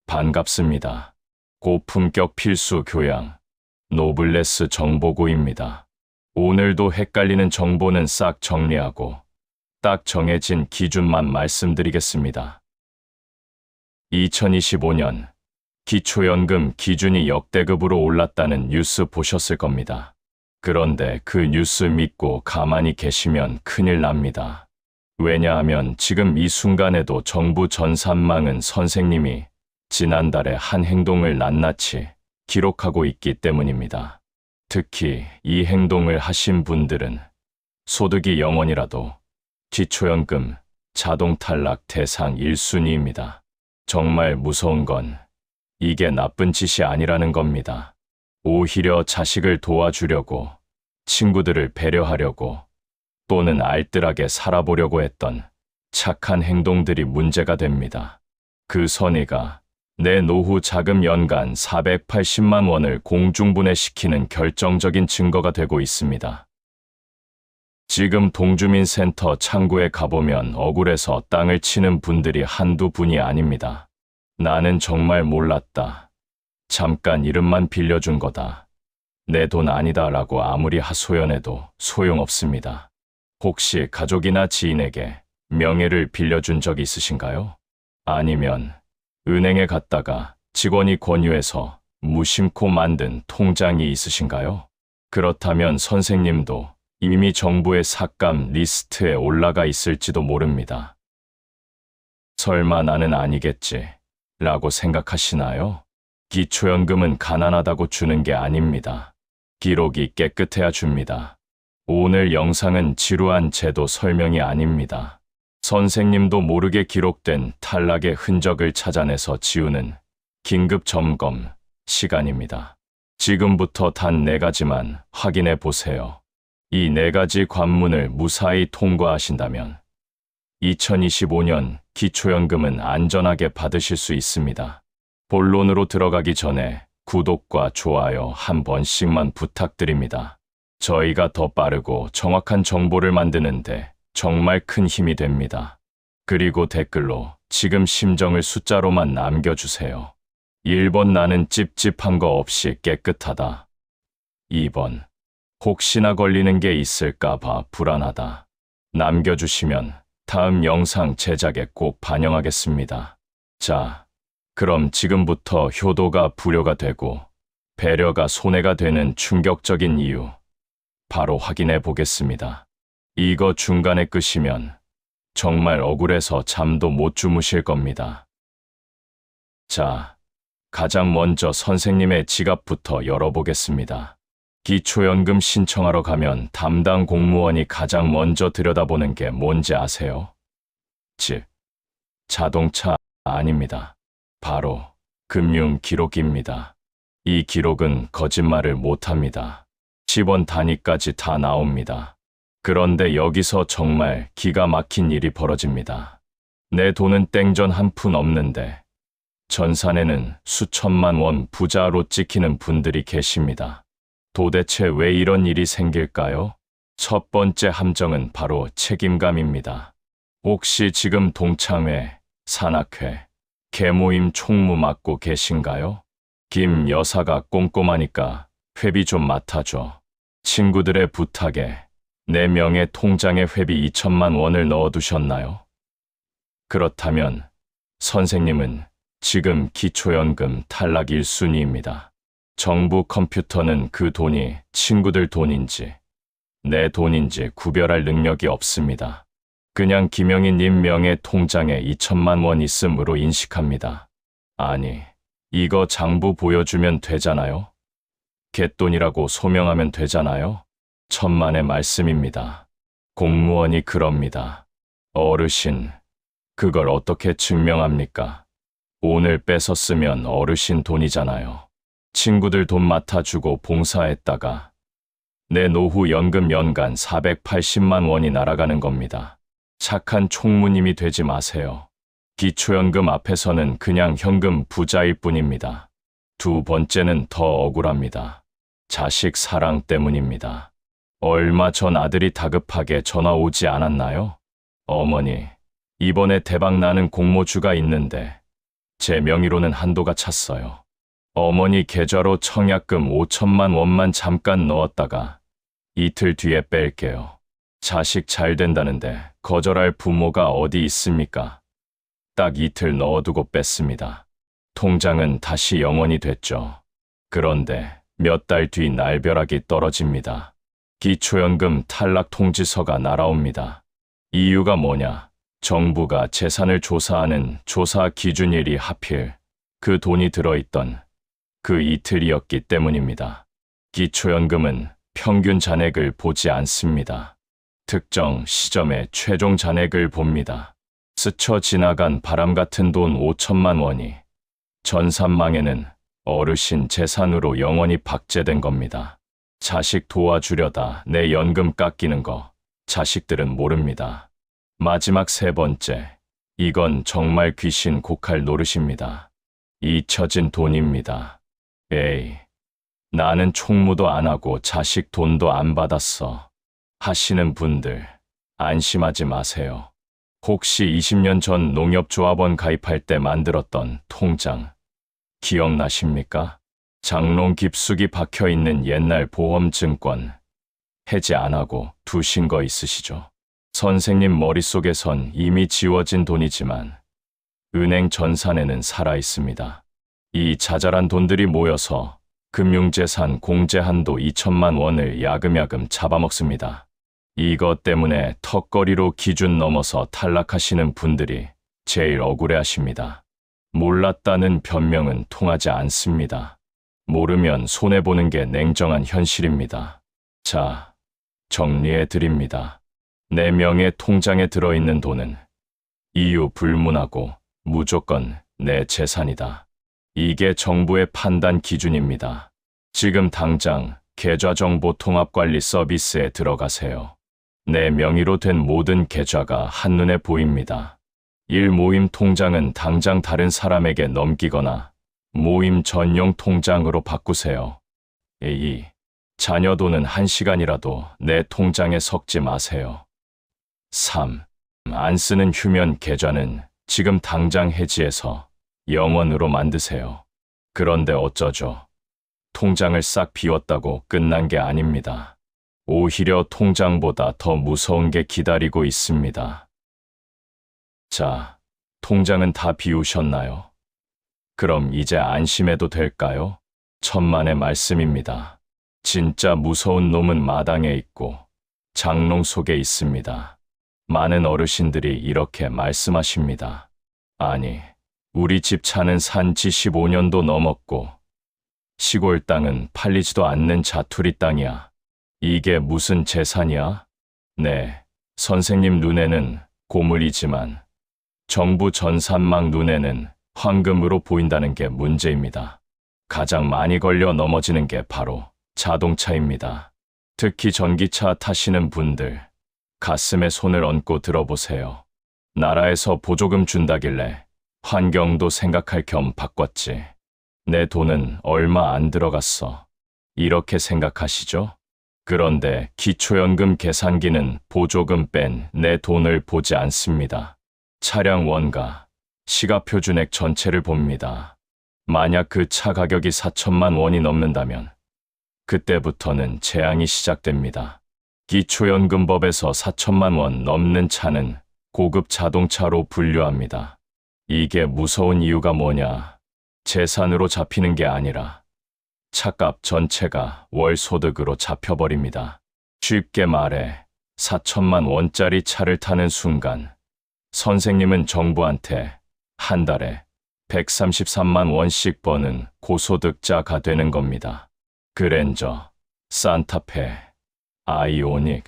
반갑습니다. 고품격 필수 교양, 노블레스 정보고입니다. 오늘도 헷갈리는 정보는 싹 정리하고 딱 정해진 기준만 말씀드리겠습니다. 2025년 기초연금 기준이 역대급으로 올랐다는 뉴스 보셨을 겁니다. 그런데 그 뉴스 믿고 가만히 계시면 큰일 납니다. 왜냐하면 지금 이 순간에도 정부 전산망은 선생님이 지난달에 한 행동을 낱낱이 기록하고 있기 때문입니다. 특히 이 행동을 하신 분들은 소득이 0원이라도 기초연금 자동 탈락 대상 1순위입니다. 정말 무서운 건 이게 나쁜 짓이 아니라는 겁니다. 오히려 자식을 도와주려고, 친구들을 배려하려고, 또는 알뜰하게 살아보려고 했던 착한 행동들이 문제가 됩니다. 그 선의가 내 노후 자금 연간 480만 원을 공중분해시키는 결정적인 증거가 되고 있습니다. 지금 동주민센터 창구에 가보면 억울해서 땅을 치는 분들이 한두 분이 아닙니다. 나는 정말 몰랐다. 잠깐 이름만 빌려준 거다. 내 돈 아니다 라고 아무리 하소연해도 소용없습니다. 혹시 가족이나 지인에게 명예를 빌려준 적 있으신가요? 아니면 은행에 갔다가 직원이 권유해서 무심코 만든 통장이 있으신가요? 그렇다면 선생님도 이미 정부의 삭감 리스트에 올라가 있을지도 모릅니다. 설마 나는 아니겠지 라고 생각하시나요? 기초연금은 가난하다고 주는 게 아닙니다. 기록이 깨끗해야 줍니다. 오늘 영상은 지루한 제도 설명이 아닙니다. 선생님도 모르게 기록된 탈락의 흔적을 찾아내서 지우는 긴급 점검 시간입니다. 지금부터 단 4가지만 확인해 보세요. 이 4가지 관문을 무사히 통과하신다면 2025년 기초연금은 안전하게 받으실 수 있습니다. 본론으로 들어가기 전에 구독과 좋아요 한 번씩만 부탁드립니다. 저희가 더 빠르고 정확한 정보를 만드는데 정말 큰 힘이 됩니다. 그리고 댓글로 지금 심정을 숫자로만 남겨주세요. 1번 나는 찝찝한 거 없이 깨끗하다. 2번 혹시나 걸리는 게 있을까봐 불안하다. 남겨주시면 다음 영상 제작에 꼭 반영하겠습니다. 자, 그럼 지금부터 효도가 불효가 되고 배려가 손해가 되는 충격적인 이유 바로 확인해 보겠습니다. 이거 중간에 끄시면 정말 억울해서 잠도 못 주무실 겁니다. 자, 가장 먼저 선생님의 지갑부터 열어보겠습니다. 기초연금 신청하러 가면 담당 공무원이 가장 먼저 들여다보는 게 뭔지 아세요? 즉, 자동차 아닙니다. 바로 금융 기록입니다. 이 기록은 거짓말을 못합니다. 10원 단위까지 다 나옵니다. 그런데 여기서 정말 기가 막힌 일이 벌어집니다. 내 돈은 땡전 한 푼 없는데 전산에는 수천만 원 부자로 찍히는 분들이 계십니다. 도대체 왜 이런 일이 생길까요? 첫 번째 함정은 바로 책임감입니다. 혹시 지금 동창회, 산악회, 개모임 총무 맡고 계신가요? 김 여사가 꼼꼼하니까 회비 좀 맡아줘. 친구들의 부탁에 내 명의 통장에 회비 2천만 원을 넣어두셨나요? 그렇다면 선생님은 지금 기초연금 탈락 1순위입니다. 정부 컴퓨터는 그 돈이 친구들 돈인지 내 돈인지 구별할 능력이 없습니다. 그냥 김영희님 명의 통장에 2천만 원 있음으로 인식합니다. 아니, 이거 장부 보여주면 되잖아요? 갯돈이라고 소명하면 되잖아요? 천만의 말씀입니다. 공무원이 그럽니다. 어르신, 그걸 어떻게 증명합니까? 오늘 뺏었으면 어르신 돈이잖아요. 친구들 돈 맡아주고 봉사했다가 내 노후 연금 연간 480만 원이 날아가는 겁니다. 착한 총무님이 되지 마세요. 기초연금 앞에서는 그냥 현금 부자일 뿐입니다. 두 번째는 더 억울합니다. 자식 사랑 때문입니다. 얼마 전 아들이 다급하게 전화 오지 않았나요? 어머니, 이번에 대박 나는 공모주가 있는데 제 명의로는 한도가 찼어요. 어머니 계좌로 청약금 5천만 원만 잠깐 넣었다가 이틀 뒤에 뺄게요. 자식 잘 된다는데 거절할 부모가 어디 있습니까? 딱 이틀 넣어두고 뺐습니다. 통장은 다시 영원이 됐죠. 그런데 몇 달 뒤 날벼락이 떨어집니다. 기초연금 탈락 통지서가 날아옵니다. 이유가 뭐냐? 정부가 재산을 조사하는 조사 기준일이 하필 그 돈이 들어있던 그 이틀이었기 때문입니다. 기초연금은 평균 잔액을 보지 않습니다. 특정 시점의 최종 잔액을 봅니다. 스쳐 지나간 바람 같은 돈 5천만 원이 전산망에는 어르신 재산으로 영원히 박제된 겁니다. 자식 도와주려다 내 연금 깎이는 거 자식들은 모릅니다. 마지막 세 번째, 이건 정말 귀신 고칼 노릇입니다. 잊혀진 돈입니다. 에이, 나는 총무도 안 하고 자식 돈도 안 받았어 하시는 분들 안심하지 마세요. 혹시 20년 전 농협조합원 가입할 때 만들었던 통장 기억나십니까? 장롱 깊숙이 박혀있는 옛날 보험증권 해지 안 하고 두신 거 있으시죠? 선생님 머릿속에선 이미 지워진 돈이지만 은행 전산에는 살아있습니다. 이 자잘한 돈들이 모여서 금융재산 공제 한도 2천만 원을 야금야금 잡아먹습니다. 이것 때문에 턱걸이로 기준 넘어서 탈락하시는 분들이 제일 억울해하십니다. 몰랐다는 변명은 통하지 않습니다. 모르면 손해보는 게 냉정한 현실입니다. 자, 정리해드립니다. 내 명의 통장에 들어있는 돈은 이유 불문하고 무조건 내 재산이다. 이게 정부의 판단 기준입니다. 지금 당장 계좌정보통합관리 서비스에 들어가세요. 내 명의로 된 모든 계좌가 한눈에 보입니다. 1 모임 통장은 당장 다른 사람에게 넘기거나 모임 전용 통장으로 바꾸세요. 2. 자녀 돈은 1시간이라도 내 통장에 섞지 마세요. 3. 안 쓰는 휴면 계좌는 지금 당장 해지해서 영원으로 만드세요. 그런데 어쩌죠? 통장을 싹 비웠다고 끝난 게 아닙니다. 오히려 통장보다 더 무서운 게 기다리고 있습니다. 자, 통장은 다 비우셨나요? 그럼 이제 안심해도 될까요? 천만의 말씀입니다. 진짜 무서운 놈은 마당에 있고 장롱 속에 있습니다. 많은 어르신들이 이렇게 말씀하십니다. 아니, 우리 집 차는 산 지 15년도 넘었고 시골 땅은 팔리지도 않는 자투리 땅이야. 이게 무슨 재산이야? 네, 선생님 눈에는 고물이지만 정부 전산망 눈에는 황금으로 보인다는 게 문제입니다. 가장 많이 걸려 넘어지는 게 바로 자동차입니다. 특히 전기차 타시는 분들, 가슴에 손을 얹고 들어보세요. 나라에서 보조금 준다길래 환경도 생각할 겸 바꿨지. 내 돈은 얼마 안 들어갔어. 이렇게 생각하시죠? 그런데 기초연금 계산기는 보조금 뺀 내 돈을 보지 않습니다. 차량 원가, 시가표준액 전체를 봅니다. 만약 그 차 가격이 4천만 원이 넘는다면 그때부터는 재앙이 시작됩니다. 기초연금법에서 4천만 원 넘는 차는 고급 자동차로 분류합니다. 이게 무서운 이유가 뭐냐? 재산으로 잡히는 게 아니라 차값 전체가 월소득으로 잡혀버립니다. 쉽게 말해 4천만 원짜리 차를 타는 순간 선생님은 정부한테 한 달에 133만 원씩 버는 고소득자가 되는 겁니다. 그랜저, 산타페, 아이오닉,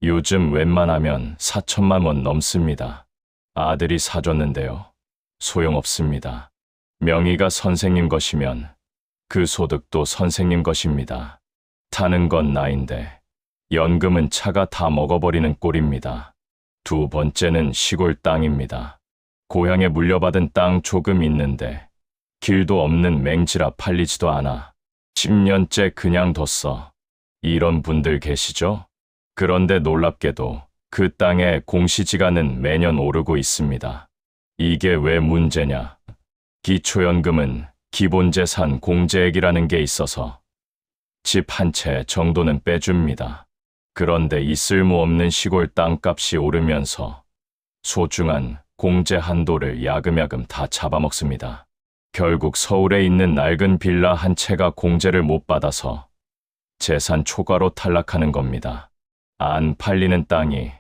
요즘 웬만하면 4천만 원 넘습니다. 아들이 사줬는데요. 소용없습니다. 명의가 선생님 것이면 그 소득도 선생님 것입니다. 타는 건 나인데 연금은 차가 다 먹어버리는 꼴입니다. 두 번째는 시골 땅입니다. 고향에 물려받은 땅 조금 있는데 길도 없는 맹지라 팔리지도 않아 10년째 그냥 뒀어. 이런 분들 계시죠? 그런데 놀랍게도 그 땅의 공시지가는 매년 오르고 있습니다. 이게 왜 문제냐? 기초연금은 기본재산 공제액이라는 게 있어서 집 한 채 정도는 빼줍니다. 그런데 이 쓸모없는 시골 땅값이 오르면서 소중한 공제 한도를 야금야금 다 잡아먹습니다. 결국 서울에 있는 낡은 빌라 한 채가 공제를 못 받아서 재산 초과로 탈락하는 겁니다. 안 팔리는 땅이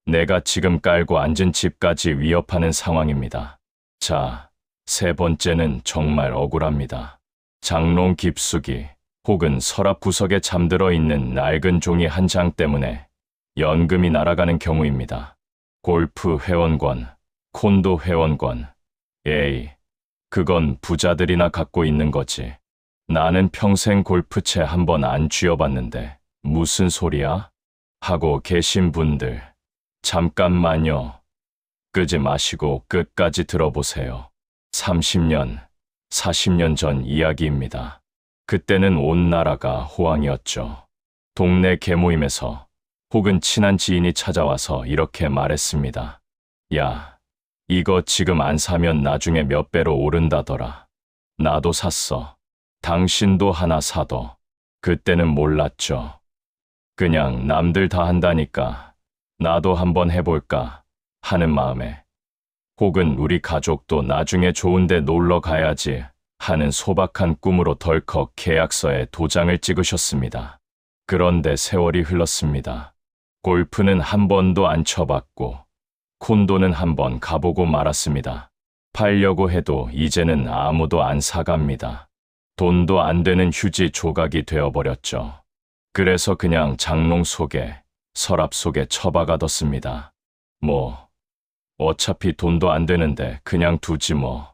내가 지금 깔고 앉은 집까지 위협하는 상황입니다. 자, 세 번째는 정말 억울합니다. 장롱 깊숙이 혹은 서랍 구석에 잠들어 있는 낡은 종이 한 장 때문에 연금이 날아가는 경우입니다. 골프 회원권, 콘도 회원권. 에이, 그건 부자들이나 갖고 있는 거지. 나는 평생 골프채 한 번 안 쥐어봤는데 무슨 소리야? 하고 계신 분들, 잠깐만요. 끄지 마시고 끝까지 들어보세요. 30년, 40년 전 이야기입니다. 그때는 온 나라가 호황이었죠. 동네 개모임에서 혹은 친한 지인이 찾아와서 이렇게 말했습니다. 야, 이거 지금 안 사면 나중에 몇 배로 오른다더라. 나도 샀어. 당신도 하나 사둬. 그때는 몰랐죠. 그냥 남들 다 한다니까 나도 한번 해볼까 하는 마음에, 혹은 우리 가족도 나중에 좋은데 놀러 가야지 하는 소박한 꿈으로 덜컥 계약서에 도장을 찍으셨습니다. 그런데 세월이 흘렀습니다. 골프는 한 번도 안 쳐봤고 콘도는 한 번 가보고 말았습니다. 팔려고 해도 이제는 아무도 안 사갑니다. 돈도 안 되는 휴지 조각이 되어버렸죠. 그래서 그냥 장롱 속에, 서랍 속에 처박아뒀습니다. 뭐, 어차피 돈도 안 되는데 그냥 두지 뭐.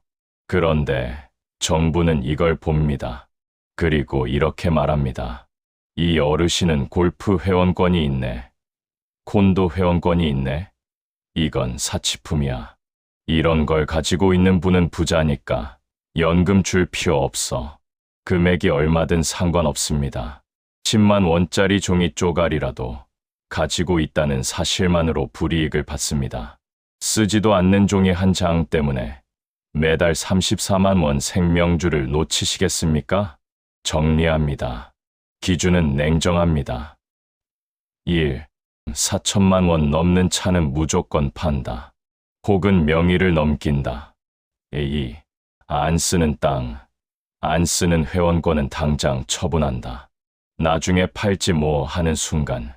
그런데 정부는 이걸 봅니다. 그리고 이렇게 말합니다. 이 어르신은 골프 회원권이 있네. 콘도 회원권이 있네. 이건 사치품이야. 이런 걸 가지고 있는 분은 부자니까 연금 줄 필요 없어. 금액이 얼마든 상관없습니다. 10만 원짜리 종이 쪼가리라도 가지고 있다는 사실만으로 불이익을 받습니다. 쓰지도 않는 종이 한 장 때문에 매달 34만 원 생명줄을 놓치시겠습니까? 정리합니다. 기준은 냉정합니다. 1. 4천만 원 넘는 차는 무조건 판다. 혹은 명의를 넘긴다. 2. 안 쓰는 땅, 안 쓰는 회원권은 당장 처분한다. 나중에 팔지 뭐 하는 순간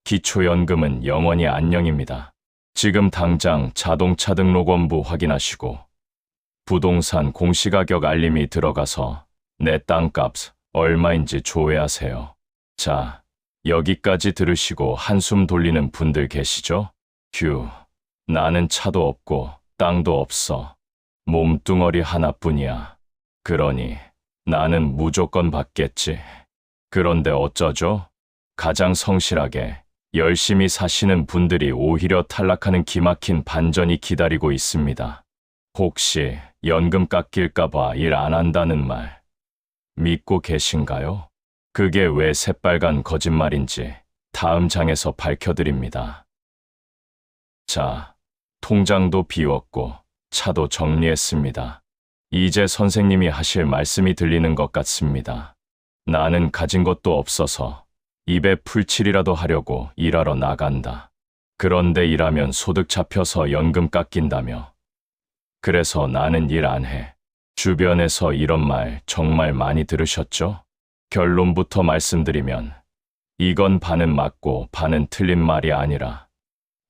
기초연금은 영원히 안녕입니다. 지금 당장 자동차 등록원부 확인하시고 부동산 공시가격 알림이 들어가서 내 땅값 얼마인지 조회하세요. 자, 여기까지 들으시고 한숨 돌리는 분들 계시죠? 휴, 나는 차도 없고 땅도 없어. 몸뚱어리 하나뿐이야. 그러니 나는 무조건 받겠지. 그런데 어쩌죠? 가장 성실하게 열심히 사시는 분들이 오히려 탈락하는 기막힌 반전이 기다리고 있습니다. 혹시 연금 깎일까봐 일 안 한다는 말 믿고 계신가요? 그게 왜 새빨간 거짓말인지 다음 장에서 밝혀드립니다. 자, 통장도 비웠고 차도 정리했습니다. 이제 선생님이 하실 말씀이 들리는 것 같습니다. 나는 가진 것도 없어서 입에 풀칠이라도 하려고 일하러 나간다. 그런데 일하면 소득 잡혀서 연금 깎인다며. 그래서 나는 일 안 해. 주변에서 이런 말 정말 많이 들으셨죠? 결론부터 말씀드리면 이건 반은 맞고 반은 틀린 말이 아니라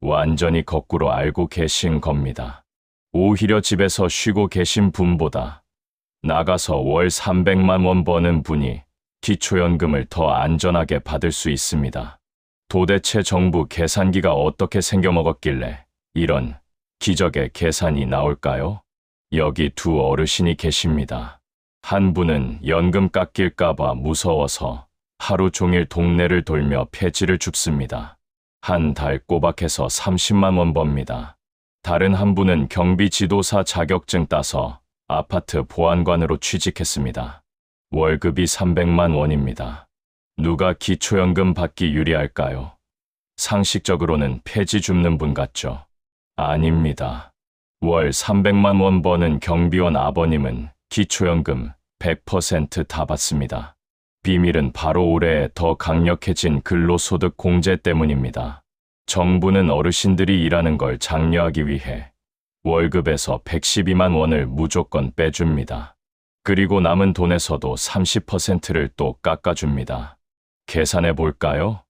완전히 거꾸로 알고 계신 겁니다. 오히려 집에서 쉬고 계신 분보다 나가서 월 300만 원 버는 분이 기초연금을 더 안전하게 받을 수 있습니다. 도대체 정부 계산기가 어떻게 생겨먹었길래 이런 기적의 계산이 나올까요? 여기 두 어르신이 계십니다. 한 분은 연금 깎일까봐 무서워서 하루 종일 동네를 돌며 폐지를 줍습니다. 한 달 꼬박해서 30만 원 법니다. 다른 한 분은 경비 지도사 자격증 따서 아파트 보안관으로 취직했습니다. 월급이 300만 원입니다. 누가 기초연금 받기 유리할까요? 상식적으로는 폐지 줍는 분 같죠? 아닙니다. 월 300만 원 버는 경비원 아버님은 기초연금 100% 다 받습니다. 비밀은 바로 올해 더 강력해진 근로소득 공제 때문입니다. 정부는 어르신들이 일하는 걸 장려하기 위해 월급에서 112만 원을 무조건 빼줍니다. 그리고 남은 돈에서도 30%를 또 깎아줍니다. 계산해 볼까요?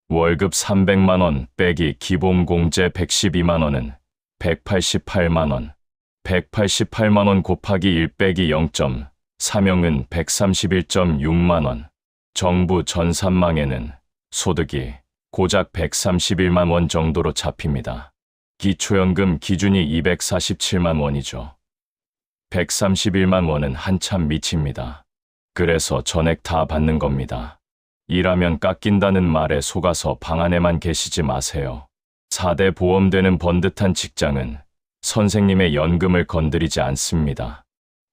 월급 300만 원 빼기 기본공제 112만 원은 188만 원. 188만 원 곱하기 1 빼기 0.3형은 131.6만 원. 정부 전산망에는 소득이 고작 131만 원 정도로 잡힙니다. 기초연금 기준이 247만 원이죠. 131만 원은 한참 미칩니다. 그래서 전액 다 받는 겁니다. 일하면 깎인다는 말에 속아서 방 안에만 계시지 마세요. 4대 보험되는 번듯한 직장은 선생님의 연금을 건드리지 않습니다.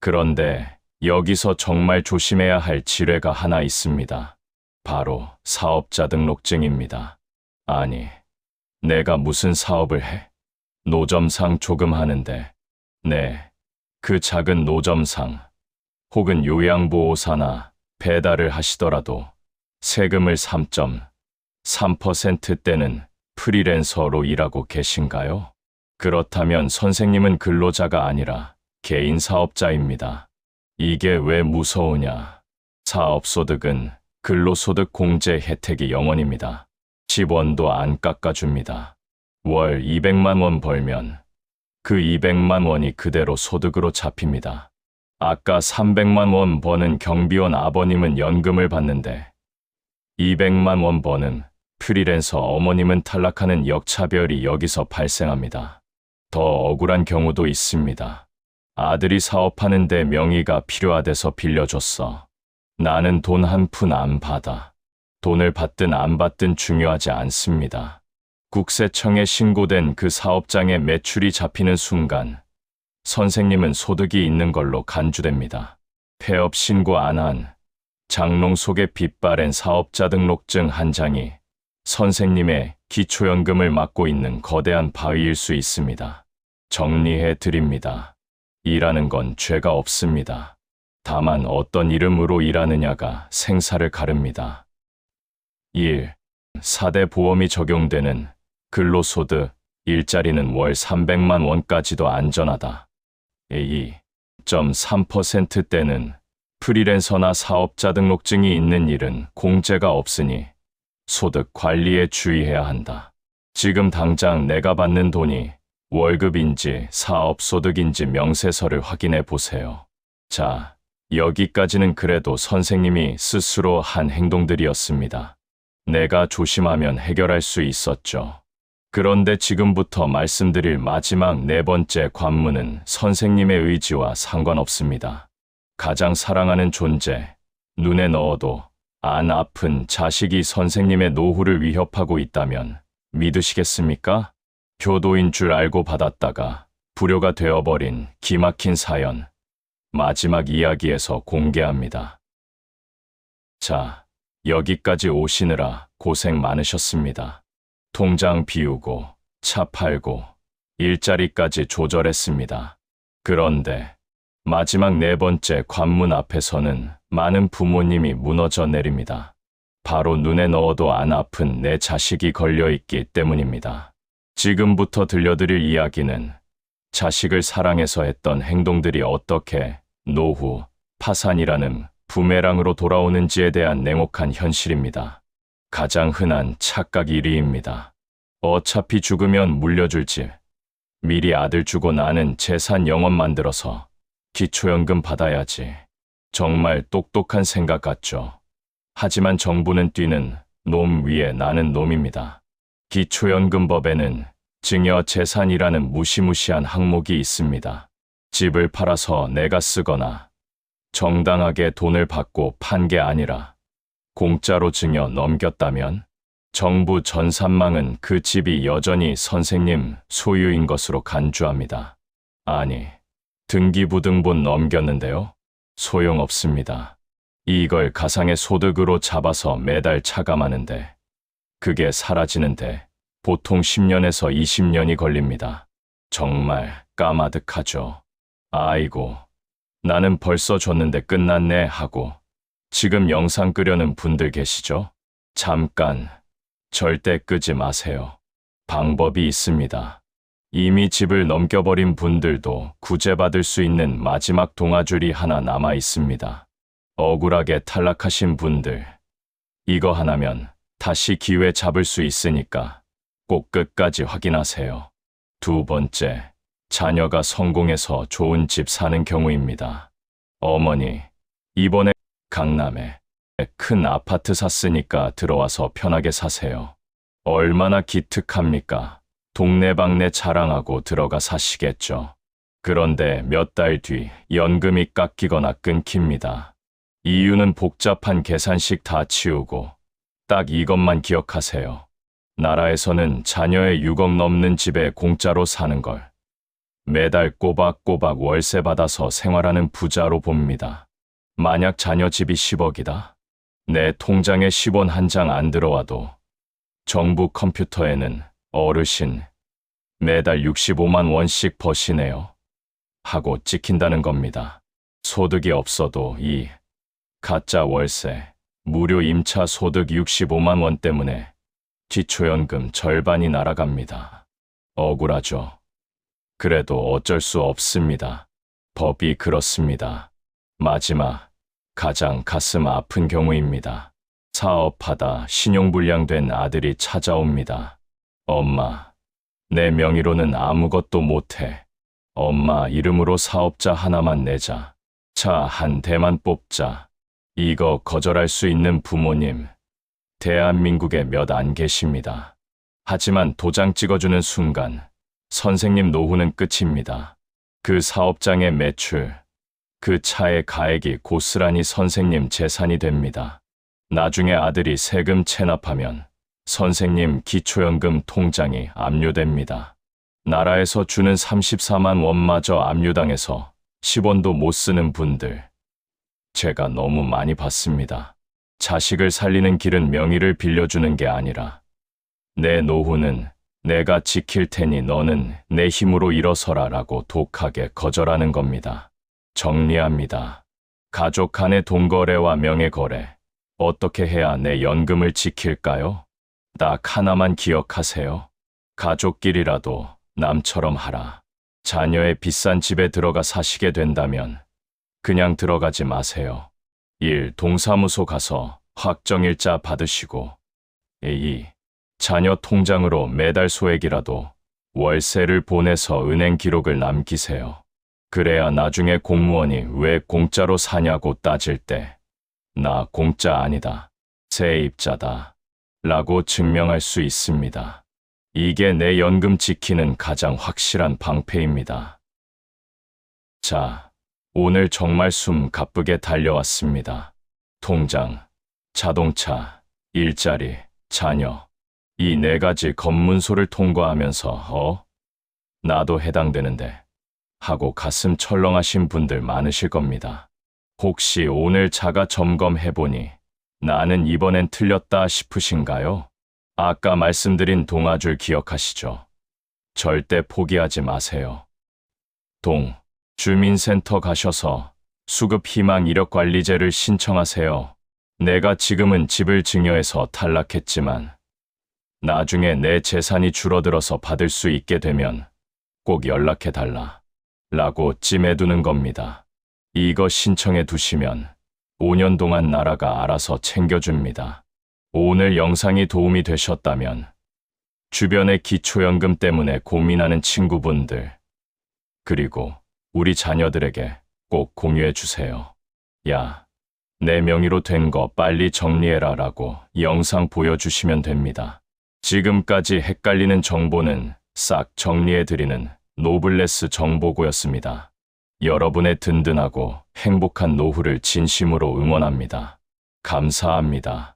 그런데 여기서 정말 조심해야 할 지뢰가 하나 있습니다. 바로 사업자 등록증입니다. 아니, 내가 무슨 사업을 해? 노점상 조금 하는데, 네, 그 작은 노점상 혹은 요양보호사나 배달을 하시더라도 세금을 3.3% 떼는 프리랜서로 일하고 계신가요? 그렇다면 선생님은 근로자가 아니라 개인 사업자입니다. 이게 왜 무서우냐? 사업소득은 근로소득 공제 혜택이 0원입니다. 10원도 안 깎아줍니다. 월 200만 원 벌면 그 200만 원이 그대로 소득으로 잡힙니다. 아까 300만 원 버는 경비원 아버님은 연금을 받는데 200만 원 버는 프리랜서 어머님은 탈락하는 역차별이 여기서 발생합니다. 더 억울한 경우도 있습니다. 아들이 사업하는데 명의가 필요하대서 빌려줬어. 나는 돈 한 푼 안 받아. 돈을 받든 안 받든 중요하지 않습니다. 국세청에 신고된 그 사업장의 매출이 잡히는 순간 선생님은 소득이 있는 걸로 간주됩니다. 폐업 신고 안 한 장롱 속에 빗바랜 사업자 등록증 한 장이 선생님의 기초연금을 막고 있는 거대한 바위일 수 있습니다. 정리해 드립니다. 일하는 건 죄가 없습니다. 다만 어떤 이름으로 일하느냐가 생사를 가릅니다. 1. 4대 보험이 적용되는 근로소득, 일자리는 월 300만 원까지도 안전하다. 2.3%대는 프리랜서나 사업자 등록증이 있는 일은 공제가 없으니 소득 관리에 주의해야 한다. 지금 당장 내가 받는 돈이 월급인지 사업소득인지 명세서를 확인해 보세요. 자, 여기까지는 그래도 선생님이 스스로 한 행동들이었습니다. 내가 조심하면 해결할 수 있었죠. 그런데 지금부터 말씀드릴 마지막 4번째 관문은 선생님의 의지와 상관없습니다. 가장 사랑하는 존재, 눈에 넣어도 안 아픈 자식이 선생님의 노후를 위협하고 있다면 믿으시겠습니까? 교도인 줄 알고 받았다가 불효가 되어버린 기막힌 사연, 마지막 이야기에서 공개합니다. 자, 여기까지 오시느라 고생 많으셨습니다. 통장 비우고, 차 팔고, 일자리까지 조절했습니다. 그런데 마지막 4번째 관문 앞에서는 많은 부모님이 무너져 내립니다. 바로 눈에 넣어도 안 아픈 내 자식이 걸려있기 때문입니다. 지금부터 들려드릴 이야기는 자식을 사랑해서 했던 행동들이 어떻게 노후, 파산이라는 부메랑으로 돌아오는지에 대한 냉혹한 현실입니다. 가장 흔한 착각 1위입니다. 어차피 죽으면 물려줄 집, 미리 아들 주고 나는 재산 영원 만들어서 기초연금 받아야지. 정말 똑똑한 생각 같죠. 하지만 정부는 뛰는 놈 위에 나는 놈입니다. 기초연금법에는 증여 재산이라는 무시무시한 항목이 있습니다. 집을 팔아서 내가 쓰거나 정당하게 돈을 받고 판 게 아니라 공짜로 증여 넘겼다면 정부 전산망은 그 집이 여전히 선생님 소유인 것으로 간주합니다. 아니, 등기부등본 넘겼는데요? 소용없습니다. 이걸 가상의 소득으로 잡아서 매달 차감하는데 그게 사라지는데 보통 10년에서 20년이 걸립니다. 정말 까마득하죠. 아이고, 나는 벌써 줬는데 끝났네 하고 지금 영상 끄려는 분들 계시죠? 잠깐, 절대 끄지 마세요. 방법이 있습니다. 이미 집을 넘겨버린 분들도 구제받을 수 있는 마지막 동아줄이 하나 남아 있습니다. 억울하게 탈락하신 분들, 이거 하나면 다시 기회 잡을 수 있으니까 꼭 끝까지 확인하세요. 두 번째, 자녀가 성공해서 좋은 집 사는 경우입니다. 어머니, 이번에 강남에 큰 아파트 샀으니까 들어와서 편하게 사세요. 얼마나 기특합니까? 동네방네 자랑하고 들어가 사시겠죠. 그런데 몇 달 뒤 연금이 깎이거나 끊깁니다. 이유는 복잡한 계산식 다 치우고 딱 이것만 기억하세요. 나라에서는 자녀의 6억 넘는 집에 공짜로 사는 걸 매달 꼬박꼬박 월세 받아서 생활하는 부자로 봅니다. 만약 자녀 집이 10억이다. 내 통장에 10원 한 장 안 들어와도 정부 컴퓨터에는 어르신 매달 65만 원씩 버시네요 하고 찍힌다는 겁니다. 소득이 없어도 이 가짜 월세, 무료 임차 소득 65만 원 때문에 기초연금 절반이 날아갑니다. 억울하죠. 그래도 어쩔 수 없습니다. 법이 그렇습니다. 마지막, 가장 가슴 아픈 경우입니다. 사업하다 신용불량된 아들이 찾아옵니다. 엄마, 내 명의로는 아무것도 못해. 엄마 이름으로 사업자 하나만 내자. 차 한 대만 뽑자. 이거 거절할 수 있는 부모님, 대한민국에 몇 안 계십니다. 하지만 도장 찍어주는 순간 선생님 노후는 끝입니다. 그 사업장의 매출, 그 차의 가액이 고스란히 선생님 재산이 됩니다. 나중에 아들이 세금 체납하면 선생님 기초연금 통장이 압류됩니다. 나라에서 주는 34만 원마저 압류당해서 10원도 못 쓰는 분들, 제가 너무 많이 봤습니다. 자식을 살리는 길은 명의를 빌려주는 게 아니라 내 노후는 내가 지킬 테니 너는 내 힘으로 일어서라 라고 독하게 거절하는 겁니다. 정리합니다. 가족 간의 돈거래와 명예거래, 어떻게 해야 내 연금을 지킬까요? 딱 하나만 기억하세요. 가족끼리라도 남처럼 하라. 자녀의 비싼 집에 들어가 사시게 된다면 그냥 들어가지 마세요. 1. 동사무소 가서 확정일자 받으시고 2. 자녀 통장으로 매달 소액이라도 월세를 보내서 은행 기록을 남기세요. 그래야 나중에 공무원이 왜 공짜로 사냐고 따질 때 나 공짜 아니다, 세입자다 라고 증명할 수 있습니다. 이게 내 연금 지키는 가장 확실한 방패입니다. 자, 오늘 정말 숨 가쁘게 달려왔습니다. 통장, 자동차, 일자리, 자녀, 이 4가지 검문소를 통과하면서 나도 해당되는데 하고 가슴 철렁하신 분들 많으실 겁니다. 혹시 오늘 자가 점검해보니 나는 이번엔 틀렸다 싶으신가요? 아까 말씀드린 동아줄 기억하시죠? 절대 포기하지 마세요. 주민센터 가셔서 수급희망 이력관리제를 신청하세요. 내가 지금은 집을 증여해서 탈락했지만 나중에 내 재산이 줄어들어서 받을 수 있게 되면 꼭 연락해달라 라고 찜해두는 겁니다. 이거 신청해 두시면 5년 동안 나라가 알아서 챙겨줍니다. 오늘 영상이 도움이 되셨다면 주변의 기초연금 때문에 고민하는 친구분들, 그리고 우리 자녀들에게 꼭 공유해 주세요. 야, 내 명의로 된 거 빨리 정리해라 라고 영상 보여주시면 됩니다. 지금까지 헷갈리는 정보는 싹 정리해드리는 노블레스 정보고였습니다. 여러분의 든든하고 행복한 노후를 진심으로 응원합니다. 감사합니다.